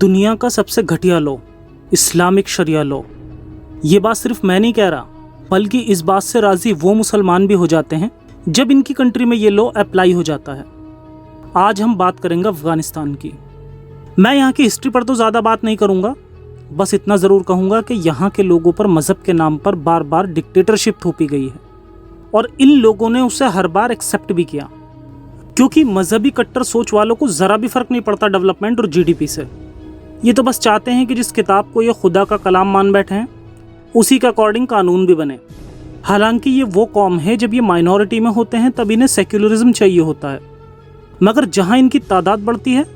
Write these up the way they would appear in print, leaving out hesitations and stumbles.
दुनिया का सबसे घटिया लॉ इस्लामिक शरिया लॉ। ये बात सिर्फ मैं नहीं कह रहा, बल्कि इस बात से राजी वो मुसलमान भी हो जाते हैं जब इनकी कंट्री में ये लॉ अप्लाई हो जाता है। आज हम बात करेंगे अफगानिस्तान की। मैं यहाँ की हिस्ट्री पर तो ज़्यादा बात नहीं करूँगा, बस इतना ज़रूर कहूँगा कि यहाँ के लोगों पर मज़हब के नाम पर बार बार डिक्टेटरशिप थोपी गई है और इन लोगों ने उसे हर बार एक्सेप्ट भी किया, क्योंकि मजहबी कट्टर सोच वालों को ज़रा भी फ़र्क नहीं पड़ता डेवलपमेंट और जीडीपी से। ये तो बस चाहते हैं कि जिस किताब को ये खुदा का कलाम मान बैठे हैं उसी के अकॉर्डिंग कानून भी बने। हालांकि ये वो कौम है, जब ये माइनॉरिटी में होते हैं तब इन्हें सेक्युलरिज्म चाहिए होता है, मगर जहाँ इनकी तादाद बढ़ती है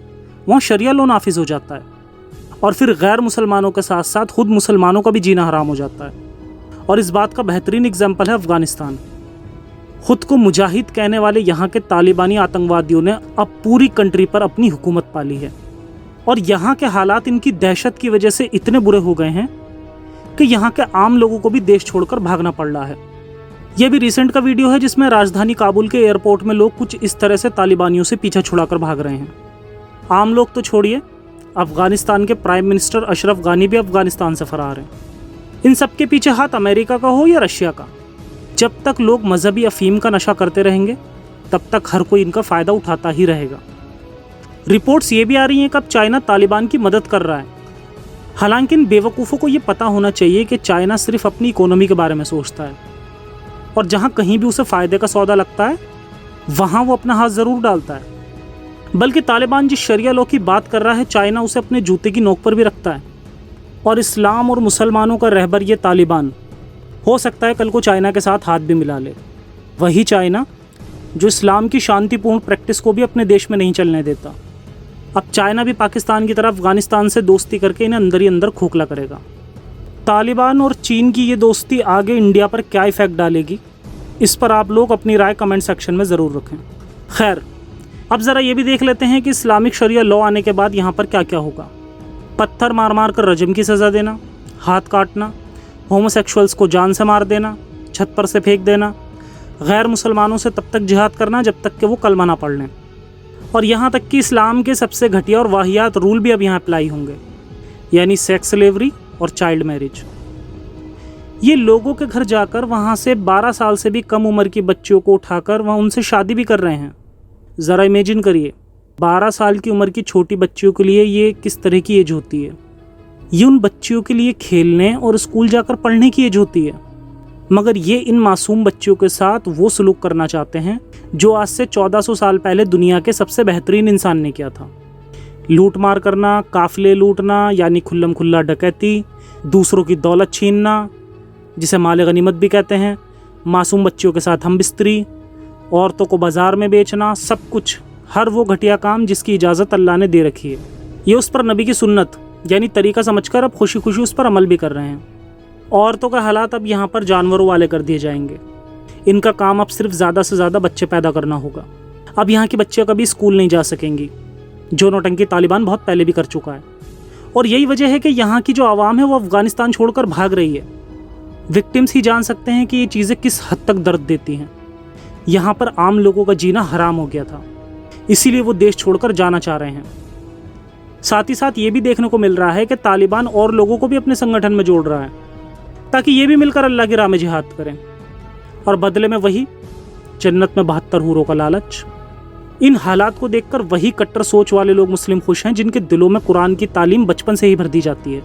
वहाँ शरिया लॉ नाफिज हो जाता है और फिर गैर मुसलमानों के साथ साथ खुद मुसलमानों का भी जीना हराम हो जाता है। और इस बात का बेहतरीन एग्जाम्पल है अफगानिस्तान। खुद को मुजाहिद कहने वाले यहाँ के तालिबानी आतंकवादियों ने अब पूरी कंट्री पर अपनी हुकूमत पाली है और यहाँ के हालात इनकी दहशत की वजह से इतने बुरे हो गए हैं कि यहाँ के आम लोगों को भी देश छोड़कर भागना पड़ रहा है। यह भी रिसेंट का वीडियो है जिसमें राजधानी काबुल के एयरपोर्ट में लोग कुछ इस तरह से तालिबानियों से पीछा छुड़ाकर भाग रहे हैं। आम लोग तो छोड़िए, अफगानिस्तान के प्राइम मिनिस्टर अशरफ गानी भी अफगानिस्तान से फरार हैं। इन सब के पीछे हाथ अमेरिका का हो या रशिया का, जब तक लोग मजहबी अफीम का नशा करते रहेंगे तब तक हर कोई इनका फ़ायदा उठाता ही रहेगा। रिपोर्ट्स ये भी आ रही हैं कि अब चाइना तालिबान की मदद कर रहा है। हालांकि इन बेवकूफ़ों को ये पता होना चाहिए कि चाइना सिर्फ अपनी इकोनॉमी के बारे में सोचता है और जहाँ कहीं भी उसे फ़ायदे का सौदा लगता है वहाँ वो अपना हाथ ज़रूर डालता है। बल्कि तालिबान जिस शरिया लॉ की बात कर रहा है, चाइना उसे अपने जूते की नोक पर भी रखता है। और इस्लाम और मुसलमानों का रहबर ये तालिबान हो सकता है कल को चाइना के साथ हाथ भी मिला ले। वही चाइना जो इस्लाम की शांतिपूर्ण प्रैक्टिस को भी अपने देश में नहीं चलने देता। अब चाइना भी पाकिस्तान की तरह अफगानिस्तान से दोस्ती करके इन्हें अंदर ही अंदर खोखला करेगा। तालिबान और चीन की ये दोस्ती आगे इंडिया पर क्या इफ़ेक्ट डालेगी, इस पर आप लोग अपनी राय कमेंट सेक्शन में ज़रूर रखें। खैर, अब ज़रा ये भी देख लेते हैं कि इस्लामिक शरिया लॉ आने के बाद यहाँ पर क्या क्या होगा। पत्थर मार मार कर रजम की सज़ा देना, हाथ काटना, होमोसेक्सुअल्स को जान से मार देना, छत पर से फेंक देना, गैर मुसलमानों से तब तक जिहाद करना जब तक कि वो कलमा ना पढ़ लें, और यहाँ तक कि इस्लाम के सबसे घटिया और वाहियात रूल भी अब यहाँ अप्लाई होंगे, यानी सेक्स स्लेवरी और चाइल्ड मैरिज। ये लोगों के घर जाकर वहाँ से 12 साल से भी कम उम्र की बच्चियों को उठाकर वहाँ उनसे शादी भी कर रहे हैं। ज़रा इमेजिन करिए, 12 साल की उम्र की छोटी बच्चियों के लिए ये किस तरह की एज होती है। ये उन बच्चियों के लिए खेलने और स्कूल जाकर पढ़ने की एज होती है, मगर ये इन मासूम बच्चियों के साथ वो सलूक करना चाहते हैं जो आज से 1400 साल पहले दुनिया के सबसे बेहतरीन इंसान ने किया था। लूट मार करना, काफिले लूटना यानी खुल्लम खुल्ला डकैती, दूसरों की दौलत छीनना जिसे माल गनीमत भी कहते हैं, मासूम बच्चियों के साथ हम बिस्तरी, औरतों को बाज़ार में बेचना, सब कुछ, हर वो घटिया काम जिसकी इजाज़त अल्लाह ने दे रखी है। ये उस पर नबी की सुन्नत यानी तरीका समझकर अब खुशी खुशी उस पर अमल भी कर रहे हैं। औरतों का हालात अब यहाँ पर जानवरों वाले कर दिए जाएंगे। इनका काम अब सिर्फ ज़्यादा से ज़्यादा बच्चे पैदा करना होगा। अब यहाँ की बच्चियाँ कभी स्कूल नहीं जा सकेंगी, जो नौटंकी तालिबान बहुत पहले भी कर चुका है। और यही वजह है कि यहाँ की जो आवाम है वो अफ़गानिस्तान छोड़कर भाग रही है। विक्टिम्स ही जान सकते हैं कि ये चीज़ें किस हद तक दर्द देती हैं। यहाँ पर आम लोगों का जीना हराम हो गया था, इसीलिए वो देश छोड़कर जाना चाह रहे हैं। साथ ही साथ ये भी देखने को मिल रहा है कि तालिबान और लोगों को भी अपने संगठन में जोड़ रहा है ताकि ये भी मिलकर अल्लाह की राह में जिहाद करें, और बदले में वही जन्नत में 72 हूरों का लालच। इन हालात को देखकर वही कट्टर सोच वाले लोग मुस्लिम खुश हैं जिनके दिलों में कुरान की तालीम बचपन से ही भर दी जाती है।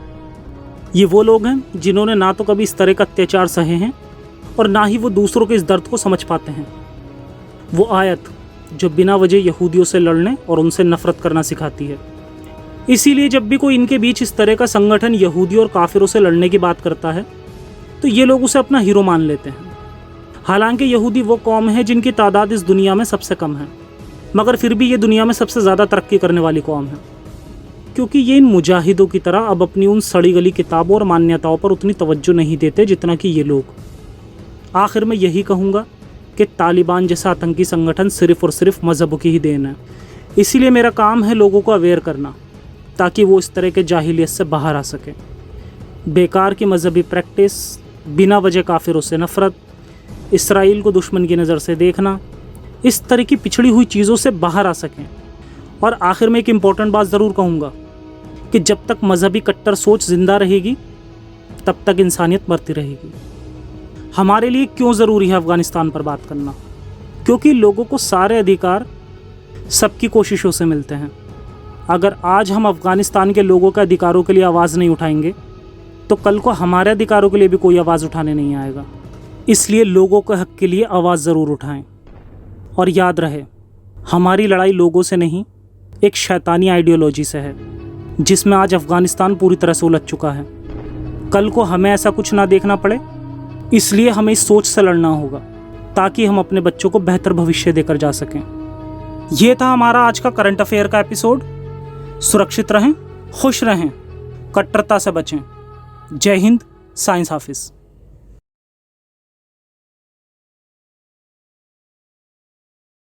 ये वो लोग हैं जिन्होंने ना तो कभी इस तरह का अत्याचार सहे हैं और ना ही वो दूसरों के इस दर्द को समझ पाते हैं। वो आयत जो बिना वजह यहूदियों से लड़ने और उनसे नफरत करना सिखाती है। इसीलिए जब भी कोई इनके बीच इस तरह का संगठन यहूदी और काफिरों से लड़ने की बात करता है तो ये लोग उसे अपना हीरो मान लेते हैं। हालांकि यहूदी वो कौम है जिनकी तादाद इस दुनिया में सबसे कम है, मगर फिर भी ये दुनिया में सबसे ज़्यादा तरक्की करने वाली कौम है, क्योंकि ये इन मुजाहिदों की तरह अब अपनी उन सड़ी गली किताबों और मान्यताओं पर उतनी तवज्जो नहीं देते जितना कि ये लोग। आखिर में यही कहूँगा कि तालिबान जैसा आतंकी संगठन सिर्फ़ और सिर्फ मज़हब की ही देन है। इसीलिए मेरा काम है लोगों को अवेयर करना ताकि वो इस तरह के जाहिलियत से बाहर आ सकें। बेकार की मजहबी प्रैक्टिस, बिना वजह काफिरों से नफ़रत, इसराइल को दुश्मन की नज़र से देखना, इस तरह की पिछड़ी हुई चीज़ों से बाहर आ सकें। और आखिर में एक इम्पॉर्टेंट बात ज़रूर कहूँगा कि जब तक मजहबी कट्टर सोच जिंदा रहेगी तब तक इंसानियत मरती रहेगी। हमारे लिए क्यों ज़रूरी है अफ़गानिस्तान पर बात करना? क्योंकि लोगों को सारे अधिकार सबकी कोशिशों से मिलते हैं। अगर आज हम अफ़गानिस्तान के लोगों के अधिकारों के लिए आवाज़ नहीं उठाएंगे तो कल को हमारे अधिकारों के लिए भी कोई आवाज़ उठाने नहीं आएगा। इसलिए लोगों के हक़ के लिए आवाज़ ज़रूर उठाएं। और याद रहे, हमारी लड़ाई लोगों से नहीं, एक शैतानी आइडियोलॉजी से है जिसमें आज अफ़गानिस्तान पूरी तरह से उलझ चुका है। कल को हमें ऐसा कुछ ना देखना पड़े, इसलिए हमें इस सोच से लड़ना होगा ताकि हम अपने बच्चों को बेहतर भविष्य देकर जा सकें। ये था हमारा आज का करंट अफेयर का एपिसोड। सुरक्षित रहें, खुश रहें, कट्टरता से बचें। जय हिंद, साइंस हाफिज़।